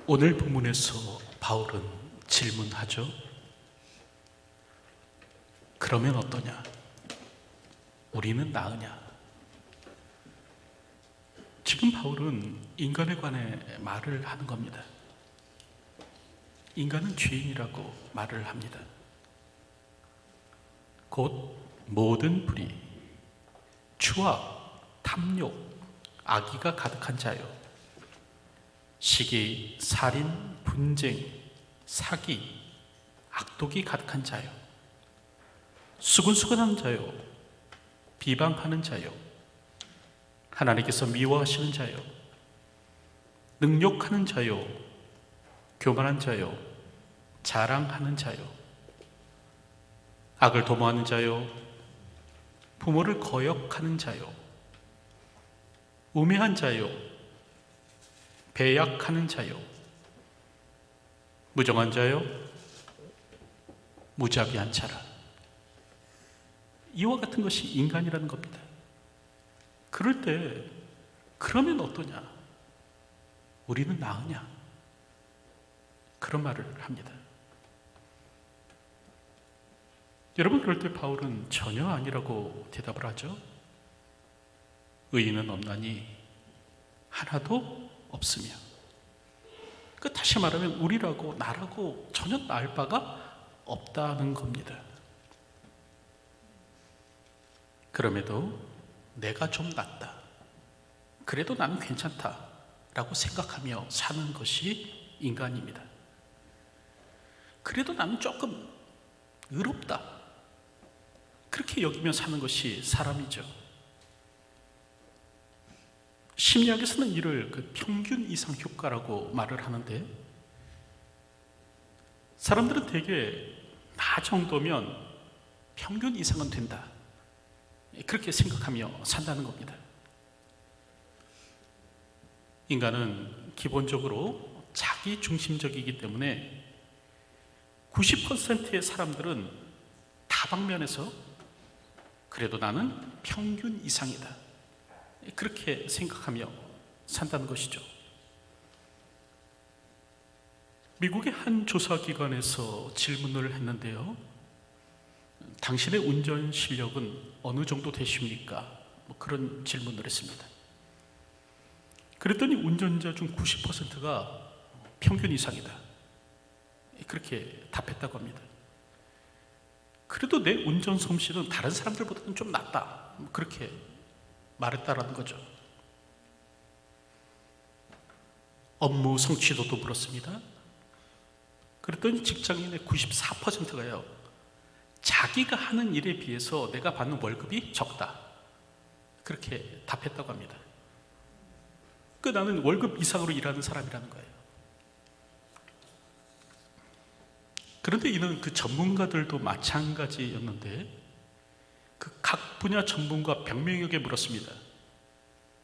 오늘 본문에서 바울은 질문하죠. 그러면 어떠냐? 우리는 나으냐? 지금 바울은 인간에 관해 말을 하는 겁니다. 인간은 죄인이라고 말을 합니다. 곧 모든 불의, 추악, 탐욕, 악의가 가득한 자요, 시기, 살인, 분쟁, 사기, 악독이 가득한 자요, 수근수근한 자요, 비방하는 자요, 하나님께서 미워하시는 자요, 능욕하는 자요, 교만한 자요, 자랑하는 자요, 악을 도모하는 자요, 부모를 거역하는 자요, 우매한 자요, 배약하는 자요, 무정한 자요, 무자비한 자라. 이와 같은 것이 인간이라는 겁니다. 그럴 때 그러면 어떠냐? 우리는 나으냐? 그런 말을 합니다. 여러분, 그럴 때 바울은 전혀 아니라고 대답을 하죠. 의인은 없나니 하나도 없으며. 다시 말하면 우리라고 나라고 전혀 나을 바가 없다는 겁니다. 그럼에도 내가 좀 낫다, 그래도 나는 괜찮다 라고 생각하며 사는 것이 인간입니다. 그래도 나는 조금 의롭다, 그렇게 여기며 사는 것이 사람이죠. 심리학에서는 이를 평균 이상 효과라고 말을 하는데, 사람들은 대개 나 정도면 평균 이상은 된다, 그렇게 생각하며 산다는 겁니다. 인간은 기본적으로 자기 중심적이기 때문에 90%의 사람들은 다방면에서 그래도 나는 평균 이상이다, 그렇게 생각하며 산다는 것이죠. 미국의 한 조사기관에서 질문을 했는데요. 당신의 운전 실력은 어느 정도 되십니까? 그런 질문을 했습니다. 그랬더니 운전자 중 90%가 평균 이상이다, 그렇게 답했다고 합니다. 그래도 내 운전 솜씨는 다른 사람들보다는 좀 낫다, 그렇게 말했다라는 거죠. 업무 성취도도 물었습니다. 그랬더니 직장인의 94%가요, 자기가 하는 일에 비해서 내가 받는 월급이 적다, 그렇게 답했다고 합니다. 나는 월급 이상으로 일하는 사람이라는 거예요. 그런데 이는 그 전문가들도 마찬가지였는데, 각 분야 전문가 100명에게 물었습니다.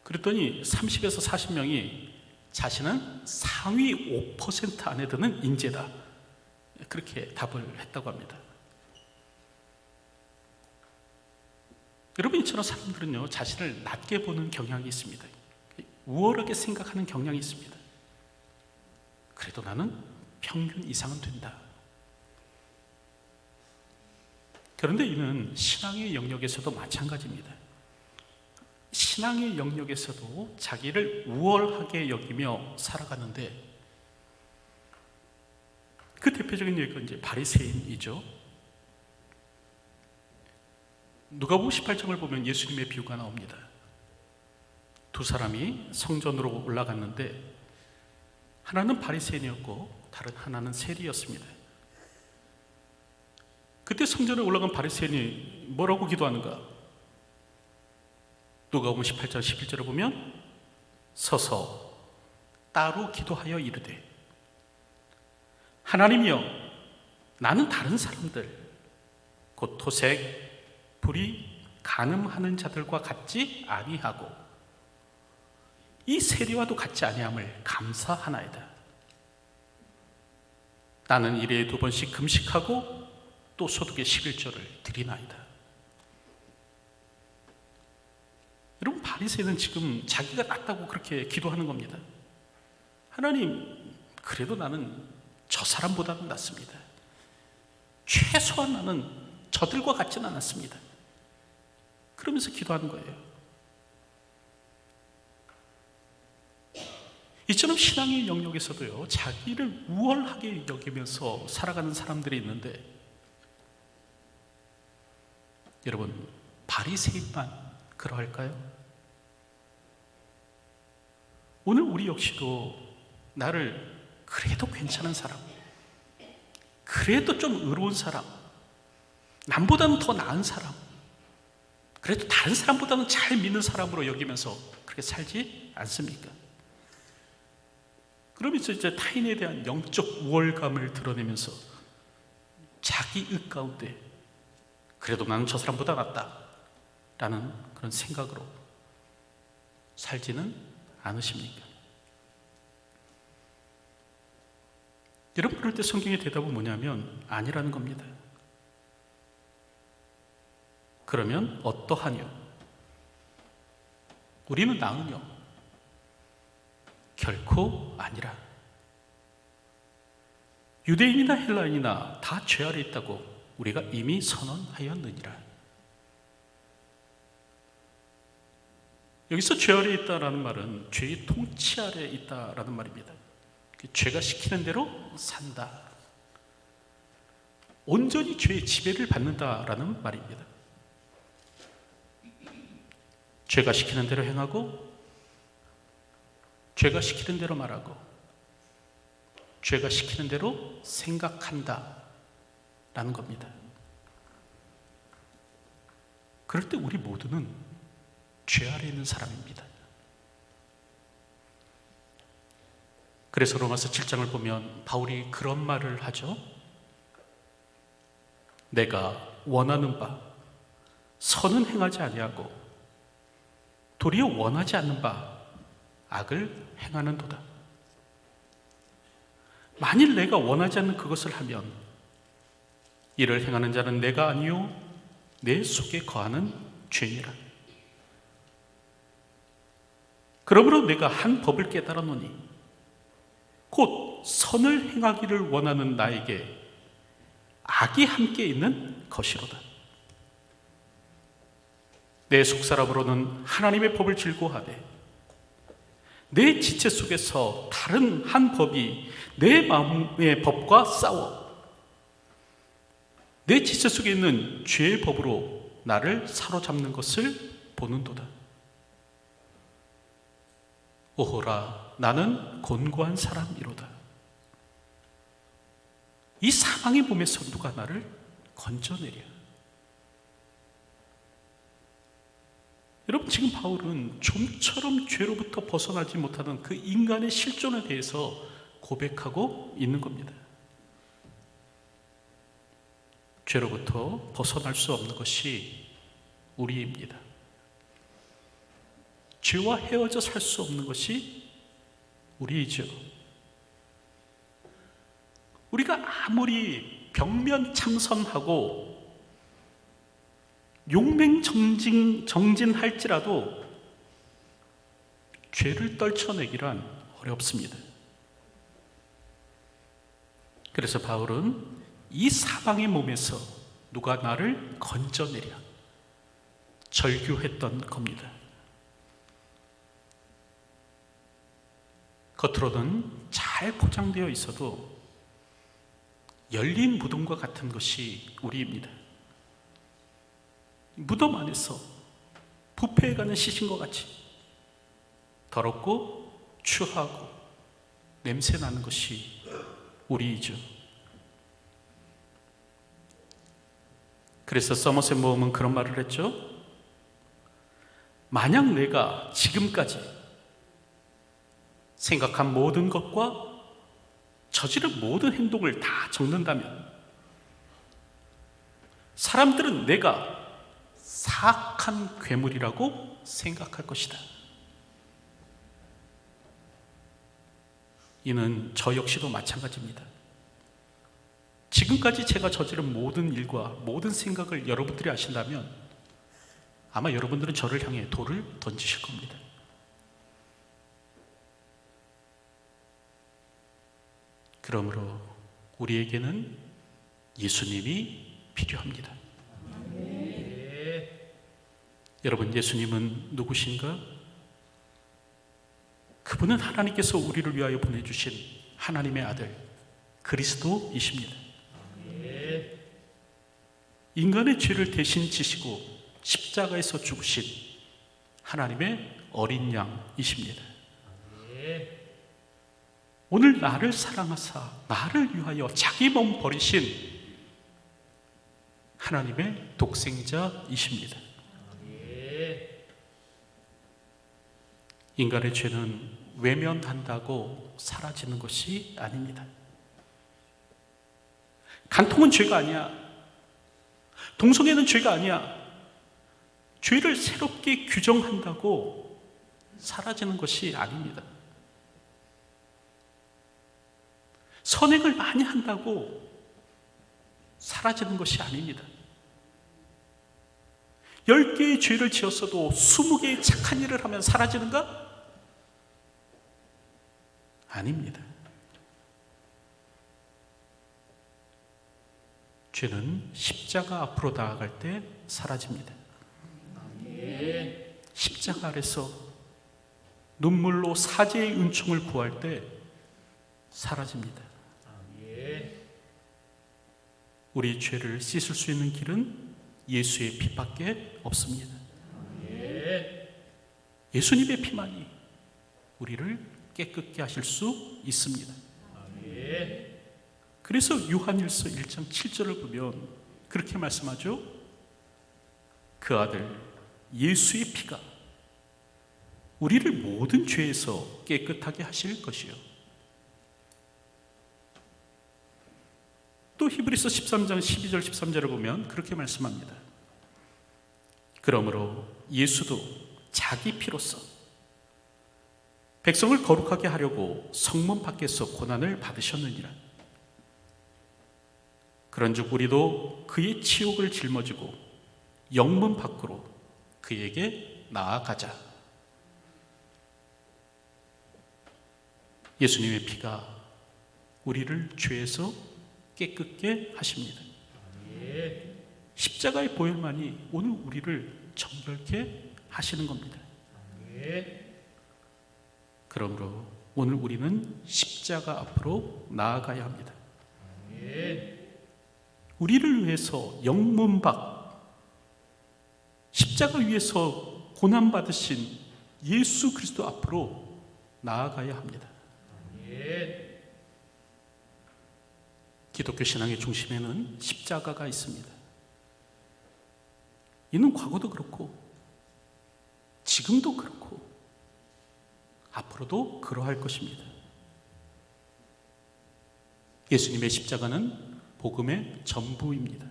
그랬더니 30에서 40명이 자신은 상위 5% 안에 드는 인재다, 그렇게 답을 했다고 합니다. 여러분, 이처럼 사람들은요, 자신을 낮게 보는 경향이 있습니다. 우월하게 생각하는 경향이 있습니다. 그래도 나는 평균 이상은 된다. 그런데 이는 신앙의 영역에서도 마찬가지입니다. 신앙의 영역에서도 자기를 우월하게 여기며 살아가는데, 그 대표적인 예가 이제 바리새인이죠. 누가복음 18장을 보면 예수님의 비유가 나옵니다. 두 사람이 성전으로 올라갔는데, 하나는 바리새인이었고 다른 하나는 세리였습니다. 그때 성전에 올라간 바리새인이 뭐라고 기도하는가? 누가복음 18장 11절을 보면 서서 따로 기도하여 이르되, 하나님이여, 나는 다른 사람들, 곧 토색, 불의, 간음하는 자들과 같지 아니하고 이 세리와도 같지 아니함을 감사하나이다. 나는 일에 2번씩 금식하고 또 소득의 11조를 드리나이다. 여러분, 바리새인은 지금 자기가 낫다고 그렇게 기도하는 겁니다. 하나님, 그래도 나는 저 사람보다는 낫습니다. 최소한 나는 저들과 같지는 않았습니다. 그러면서 기도하는 거예요. 이처럼 신앙의 영역에서도요, 자기를 우월하게 여기면서 살아가는 사람들이 있는데, 여러분, 바리새인만 그러할까요? 오늘 우리 역시도 나를 그래도 괜찮은 사람, 그래도 좀 의로운 사람, 남보다는 더 나은 사람, 그래도 다른 사람보다는 잘 믿는 사람으로 여기면서 그렇게 살지 않습니까? 그러면서 이제 타인에 대한 영적 우월감을 드러내면서 자기 의 가운데 그래도 나는 저 사람보다 낫다 라는 그런 생각으로 살지는 않으십니까? 여러분, 그럴 때 성경의 대답은 뭐냐면 아니라는 겁니다. 그러면 어떠하뇨? 우리는 나으뇨? 결코 아니라. 유대인이나 헬라인이나 다 죄 아래 있다고 우리가 이미 선언하였느니라. 여기서 죄 아래 있다라는 말은 죄의 통치 아래 있다라는 말입니다. 죄가 시키는 대로 산다, 온전히 죄의 지배를 받는다라는 말입니다. 죄가 시키는 대로 행하고, 죄가 시키는 대로 말하고, 죄가 시키는 대로 생각한다 라는 겁니다. 그럴 때 우리 모두는 죄 아래 있는 사람입니다. 그래서 로마서 7장을 보면 바울이 그런 말을 하죠. 내가 원하는 바 선은 행하지 아니하고 도리어 원하지 않는 바 악을 행하는도다. 만일 내가 원하지 않는 그것을 하면 이를 행하는 자는 내가 아니요 내 속에 거하는 죄니라. 그러므로 내가 한 법을 깨달았노니 곧 선을 행하기를 원하는 나에게 악이 함께 있는 것이로다. 내 속사람으로는 하나님의 법을 즐거워하되 내 지체 속에서 다른 한 법이 내 마음의 법과 싸워 내 지체 속에 있는 죄의 법으로 나를 사로잡는 것을 보는도다. 오호라, 나는 곤고한 사람이로다. 이 사망의 몸에서 누가 나를 건져내랴. 여러분, 지금 바울은 좀처럼 죄로부터 벗어나지 못하는 그 인간의 실존에 대해서 고백하고 있는 겁니다. 죄로부터 벗어날 수 없는 것이 우리입니다. 죄와 헤어져 살 수 없는 것이 우리이죠. 우리가 아무리 병면창선하고 용맹정진할지라도 죄를 떨쳐내기란 어렵습니다. 그래서 바울은 이 사방의 몸에서 누가 나를 건져내랴 절규했던 겁니다. 겉으로는 잘 포장되어 있어도 열린 무덤과 같은 것이 우리입니다. 무덤 안에서 부패해가는 시신과 같이 더럽고 추하고 냄새나는 것이 우리이죠. 그래서 서머셋 모험은 그런 말을 했죠. 만약 내가 지금까지 생각한 모든 것과 저지른 모든 행동을 다 적는다면 사람들은 내가 사악한 괴물이라고 생각할 것이다. 이는 저 역시도 마찬가지입니다. 지금까지 제가 저지른 모든 일과 모든 생각을 여러분들이 아신다면 아마 여러분들은 저를 향해 돌을 던지실 겁니다. 그러므로 우리에게는 예수님이 필요합니다. 여러분, 예수님은 누구신가? 그분은 하나님께서 우리를 위하여 보내주신 하나님의 아들 그리스도이십니다. 인간의 죄를 대신 지시고 십자가에서 죽으신 하나님의 어린 양이십니다. 오늘 나를 사랑하사 나를 위하여 자기 몸 버리신 하나님의 독생자이십니다. 인간의 죄는 외면한다고 사라지는 것이 아닙니다. 간통은 죄가 아니야. 동성애는 죄가 아니야. 죄를 새롭게 규정한다고 사라지는 것이 아닙니다. 선행을 많이 한다고 사라지는 것이 아닙니다. 10개의 죄를 지었어도 20개의 착한 일을 하면 사라지는가? 아닙니다. 죄는 십자가 앞으로 나아갈 때 사라집니다. 십자가 아래서 눈물로 사죄의 은총을 구할 때 사라집니다. 우리 죄를 씻을 수 있는 길은 예수의 피밖에 없습니다. 예수님의 피만이 우리를 깨끗게 하실 수 있습니다. 그래서 요한일서 1장 7절을 보면 그렇게 말씀하죠. 그 아들 예수의 피가 우리를 모든 죄에서 깨끗하게 하실 것이요. 또 히브리서 13장 12절 13절을 보면 그렇게 말씀합니다. 그러므로 예수도 자기 피로써 백성을 거룩하게 하려고 성문 밖에서 고난을 받으셨느니라. 그런즉 우리도 그의 치욕을 짊어지고 영문 밖으로 그에게 나아가자. 예수님의 피가 우리를 죄에서 깨끗게 하십니다. 십자가의 보혈만이 오늘 우리를 정결케 하시는 겁니다. 그러므로 오늘 우리는 십자가 앞으로 나아가야 합니다. 우리를 위해서 영문 밖 십자가 위에서 고난받으신 예수 그리스도 앞으로 나아가야 합니다. 기독교 신앙의 중심에는 십자가가 있습니다. 이는 과거도 그렇고 지금도 그렇고 앞으로도 그러할 것입니다. 예수님의 십자가는 복음의 전부입니다.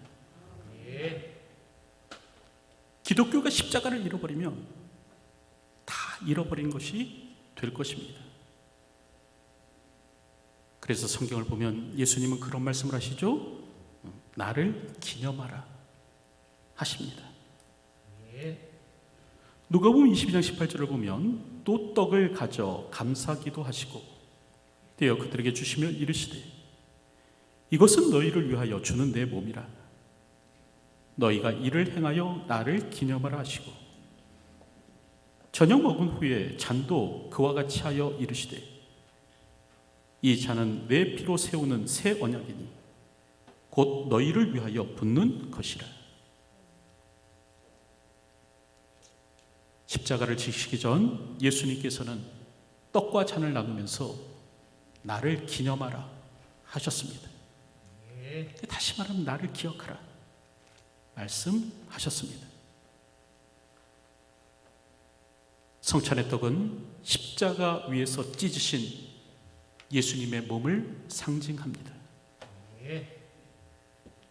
기독교가 십자가를 잃어버리면 다 잃어버린 것이 될 것입니다. 그래서 성경을 보면 예수님은 그런 말씀을 하시죠. 나를 기념하라 하십니다. 누가복음 22장 18절을 보면 또 떡을 가져 감사기도 하시고 떼어 그들에게 주시며 이르시되 이것은 너희를 위하여 주는 내 몸이라. 너희가 이를 행하여 나를 기념하라 하시고 저녁 먹은 후에 잔도 그와 같이 하여 이르시되 이 잔은 내 피로 세우는 새 언약이니 곧 너희를 위하여 붓는 것이라. 십자가를 지시기 전 예수님께서는 떡과 잔을 나누면서 나를 기념하라 하셨습니다. 다시 말하면 나를 기억하라 말씀하셨습니다. 성찬의 떡은 십자가 위에서 찢으신 예수님의 몸을 상징합니다.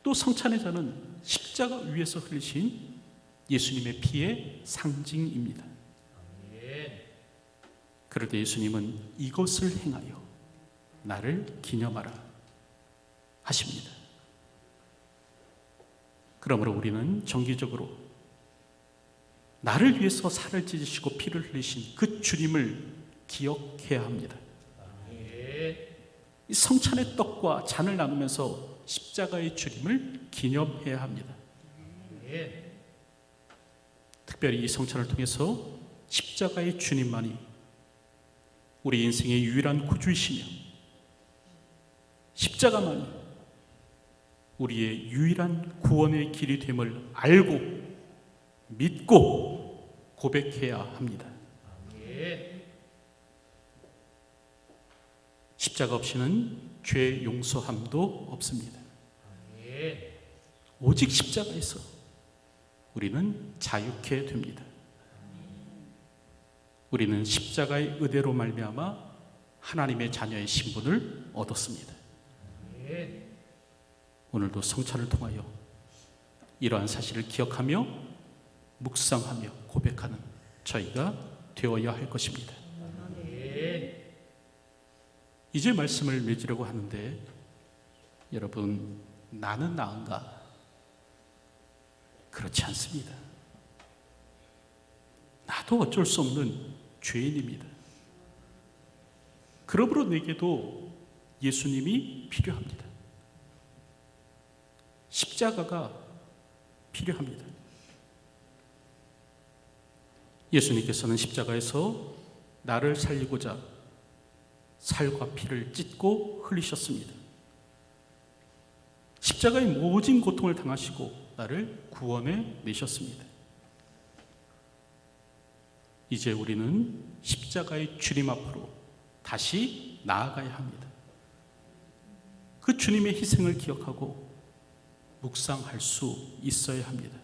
또 성찬의 잔은 십자가 위에서 흘리신 예수님의 피의 상징입니다. 그럴 때 예수님은 이것을 행하여 나를 기념하라 하십니다. 그러므로 우리는 정기적으로 나를 위해서 살을 찢으시고 피를 흘리신 그 주님을 기억해야 합니다. 이 성찬의 떡과 잔을 나누면서 십자가의 주님을 기념해야 합니다. 특별히 이 성찬을 통해서 십자가의 주님만이 우리 인생의 유일한 구주이시며 십자가만이 우리의 유일한 구원의 길이 됨을 알고 믿고 고백해야 합니다. 십자가 없이는 죄 용서함도 없습니다. 오직 십자가에서 우리는 자유케 됩니다. 우리는 십자가의 의대로 말미암아 하나님의 자녀의 신분을 얻었습니다. 오늘도 성찬을 통하여 이러한 사실을 기억하며 묵상하며 고백하는 저희가 되어야 할 것입니다. 이제 말씀을 맺으려고 하는데 여러분, 나는 나은가? 그렇지 않습니다. 나도 어쩔 수 없는 죄인입니다. 그러므로 내게도 예수님이 필요합니다. 십자가가 필요합니다. 예수님께서는 십자가에서 나를 살리고자 살과 피를 찢고 흘리셨습니다. 십자가의 모진 고통을 당하시고 나를 구원해 내셨습니다. 이제 우리는 십자가의 주님 앞으로 다시 나아가야 합니다. 그 주님의 희생을 기억하고 묵상할 수 있어야 합니다.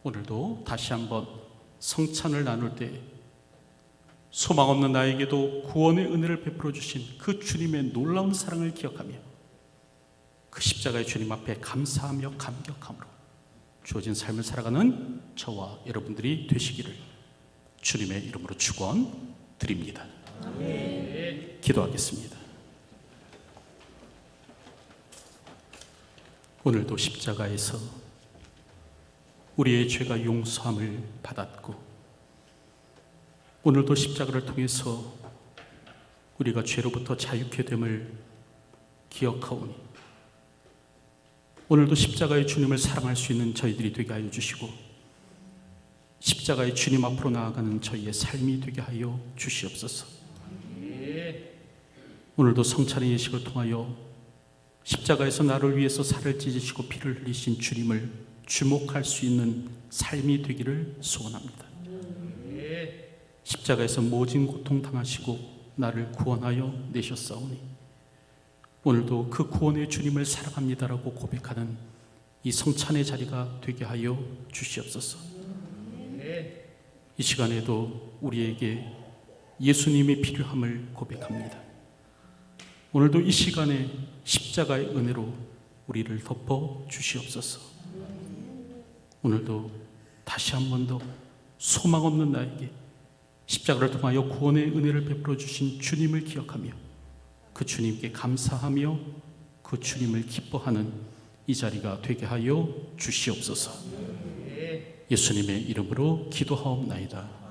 오늘도 다시 한번 성찬을 나눌 때 소망 없는 나에게도 구원의 은혜를 베풀어 주신 그 주님의 놀라운 사랑을 기억하며 그 십자가의 주님 앞에 감사하며 감격함으로 주어진 삶을 살아가는 저와 여러분들이 되시기를 주님의 이름으로 축원드립니다. 기도하겠습니다. 오늘도 십자가에서 우리의 죄가 용서함을 받았고 오늘도 십자가를 통해서 우리가 죄로부터 자유케 됨을 기억하오니 오늘도 십자가의 주님을 사랑할 수 있는 저희들이 되게 하여 주시고 십자가의 주님 앞으로 나아가는 저희의 삶이 되게 하여 주시옵소서. 오늘도 성찬의 예식을 통하여 십자가에서 나를 위해서 살을 찢으시고 피를 흘리신 주님을 주목할 수 있는 삶이 되기를 소원합니다. 십자가에서 모진 고통 당하시고 나를 구원하여 내셨사오니 오늘도 그 구원의 주님을 사랑합니다라고 고백하는 이 성찬의 자리가 되게 하여 주시옵소서. 이 시간에도 우리에게 예수님이 필요함을 고백합니다. 오늘도 이 시간에 십자가의 은혜로 우리를 덮어 주시옵소서. 오늘도 다시 한 번 더 소망 없는 나에게 십자가를 통하여 구원의 은혜를 베풀어 주신 주님을 기억하며 그 주님께 감사하며 그 주님을 기뻐하는 이 자리가 되게 하여 주시옵소서. 예수님의 이름으로 기도하옵나이다.